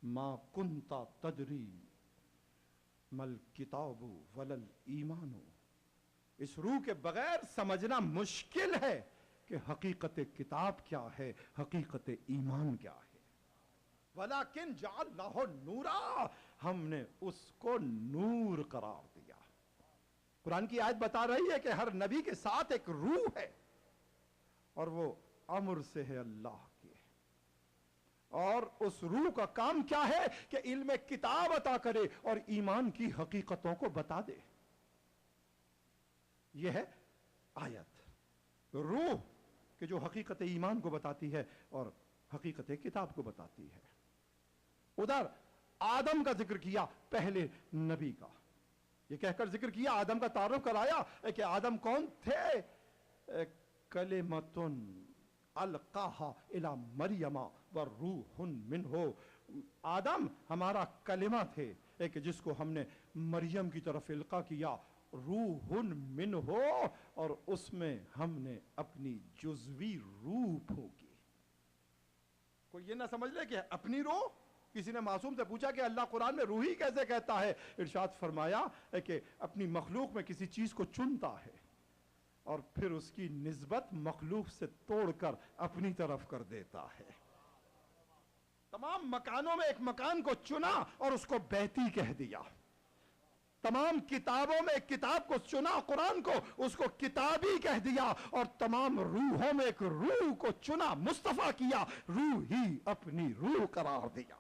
ما کنت تدری مل کتاب ولل ایمان. اس روح کے بغیر سمجھنا مشکل ہے کہ حقیقت کتاب کیا ہے، حقیقت ایمان کیا ہے. ولیکن جعلناہ نورا، ہم نے اس کو نور قرار دیا. قرآن کی آیت بتا رہی ہے کہ ہر نبی کے ساتھ ایک روح ہے، اور وہ امر سے ہے اللہ کے. اور اس روح کا کام کیا ہے کہ علم کتاب عطا کرے اور ایمان کی حقیقتوں کو بتا دے. یہ ہے آیت. روح کہ جو حقیقت ایمان کو بتاتی ہے اور حقیقت کتاب کو بتاتی ہے. ادھر آدم کا ذکر کیا، پہلے نبی کا. یہ کہہ کر ذکر کیا، آدم کا تعارف کرایا کہ آدم کون تھے. کلمتن القاہا الی مریم وروح منہ. آدم ہمارا کلمہ تھے کہ جس کو ہم نے مریم کی طرف القا کیا، روح منہ، اور اس میں ہم نے اپنی جزوی روح پھونکی. کوئی یہ نہ سمجھ لے کہ اپنی روح. کسی نے معصوم سے پوچھا کہ اللہ قرآن میں روحی کیسے کہتا ہے؟ ارشاد فرمایا کہ اپنی مخلوق میں کسی چیز کو چنتا ہے اور پھر اس کی نسبت مخلوق سے توڑ کر اپنی طرف کر دیتا ہے. تمام مکانوں میں ایک مکان کو چنا اور اس کو بیتی کہہ دیا. تمام کتابوں میں ایک کتاب کو چنا، قرآن کو، اس کو کتابی کہہ دیا. اور تمام روحوں میں ایک روح کو چنا، مصطفیٰ کیا، روح ہی اپنی روح قرار دیا.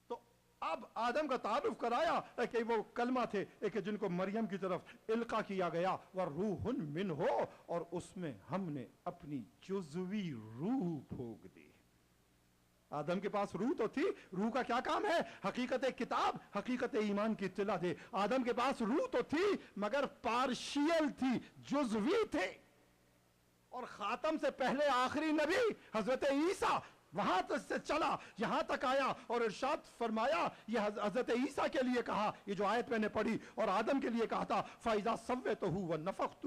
تو اب آدم کا تعارف کرایا کہ وہ کلمہ تھے کہ جن کو مریم کی طرف القا کیا گیا، وَرُوحٌ مِّنْهُ، اور اس میں ہم نے اپنی جزوی روح پھونک دی. آدم کے پاس روح تو تھی. روح کا کیا کام ہے؟ حقیقت کتاب، حقیقت ایمان کی اطلاع دے. آدم کے پاس روح تو تھی مگر پارشیل تھی، جزوی تھے. اور خاتم سے پہلے آخری نبی حضرت عیسیٰ وہاں تک سے چلا، یہاں تک آیا اور ارشاد فرمایا. یہ حضرت عیسیٰ کے لیے کہا، یہ جو آیت میں نے پڑھی، اور آدم کے لیے کہا تھا فَإِذَا سَوَّيْتُهُ وَنَفَخْتُ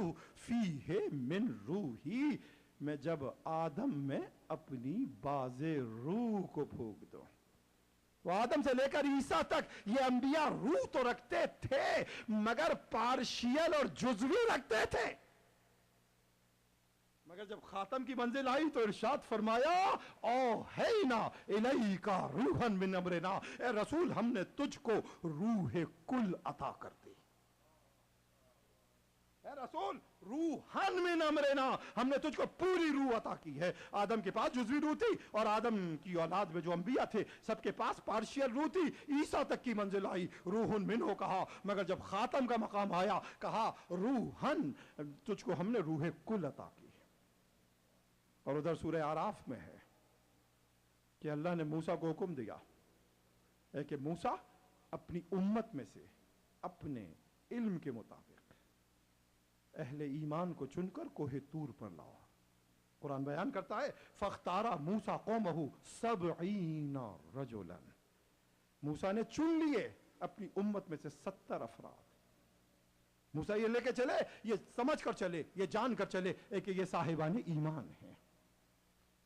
فِيهِ مِنْ رُوحِي، میں جب آدم میں اپنی باز روح کو پھونک دوں. وہ آدم سے لے کر عیسیٰ تک یہ انبیاء روح تو رکھتے تھے مگر پارشیل اور جزوی رکھتے تھے. مگر جب خاتم کی منزل آئی تو ارشاد فرمایا اوحینا الیک روحا من امرنا، اے رسول ہم نے تجھ کو روح کل عطا کر دی. اے رسول روحن من امرنا، ہم نے تجھ کو پوری روح عطا کی ہے. آدم کے پاس جزوی روح تھی اور آدم کی اولاد میں جو انبیاء تھے سب کے پاس پارشیل روح تھی. عیسیٰ تک کی منزل آئی، روحن منہ کہا. مگر جب خاتم کا مقام آیا کہا روحن، تجھ کو ہم نے روح کل عطا کی. اور ادھر سورہ اعراف میں ہے کہ اللہ نے موسیٰ کو حکم دیا کہ موسیٰ اپنی امت میں سے اپنے علم کے مطابق اہل ایمان کو چن کر کوہ طور پر لاؤ. قرآن بیان کرتا ہے فَاخْتَارَ مُوسَىٰ قَوْمَهُ 70 رَجُلًا، موسیٰ نے چن لیے اپنی امت میں سے 70 افراد. موسیٰ یہ لے کے چلے، یہ سمجھ کر چلے، یہ جان کر چلے کہ یہ صاحبان ایمان ہیں.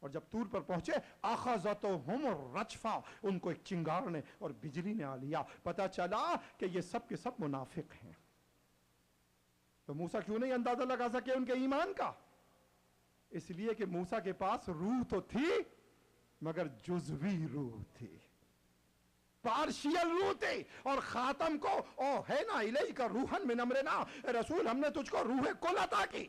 اور جب طور پر پہنچے اخذتهم الرجفہ، ان کو ایک چنگار نے اور بجلی نے آ لیا. پتہ چلا کہ یہ سب کے سب منافق ہیں. تو موسیٰ کیوں نہیں اندازہ لگا سکے ان کے ایمان کا؟ اس لیے کہ موسیٰ کے پاس روح تو تھی مگر جزوی روح تھی، پارشیل روح تھی. اور خاتم کو اوحینا الیک روحا من امرنا، رسول ہم نے تجھ کو روح کل عطا کی،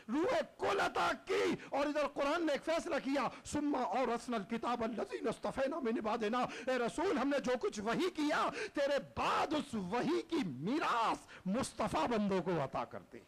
روح کل عطا کی. اور ادھر قرآن نے ایک فیصلہ کیا ثم اورثنا الکتاب الذین اصطفینا من عبادنا، اے رسول ہم نے جو کچھ وحی کیا تیرے بعد اس وحی کی میراث مصطفیٰ بندوں کو عطا کر دی.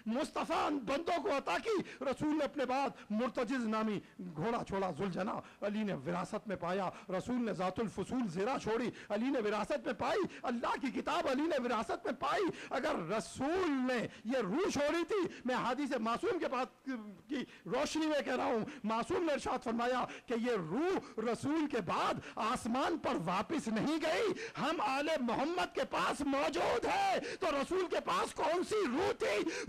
مصطفیٰ بندوں کو عطا کی. رسول نے اپنے بعد مرتجز نامی گھوڑا چھوڑا، ذوالجنا علی نے وراثت میں پایا. رسول نے ذات الفصول زرہ چھوڑی، علی نے وراثت میں پائی. اللہ کی کتاب علی نے وراثت میں پائی. اگر رسول نے یہ روح چھوڑی تھی، میں حدیث معصوم کے پاس کی روشنی میں کہہ رہا ہوں، معصوم نے ارشاد فرمایا کہ یہ روح رسول کے بعد آسمان پر واپس نہیں گئی، ہم آل محمد کے پاس موجود ہے. تو رسول کے پاس کون سی روح تھی؟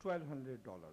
$1200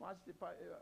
5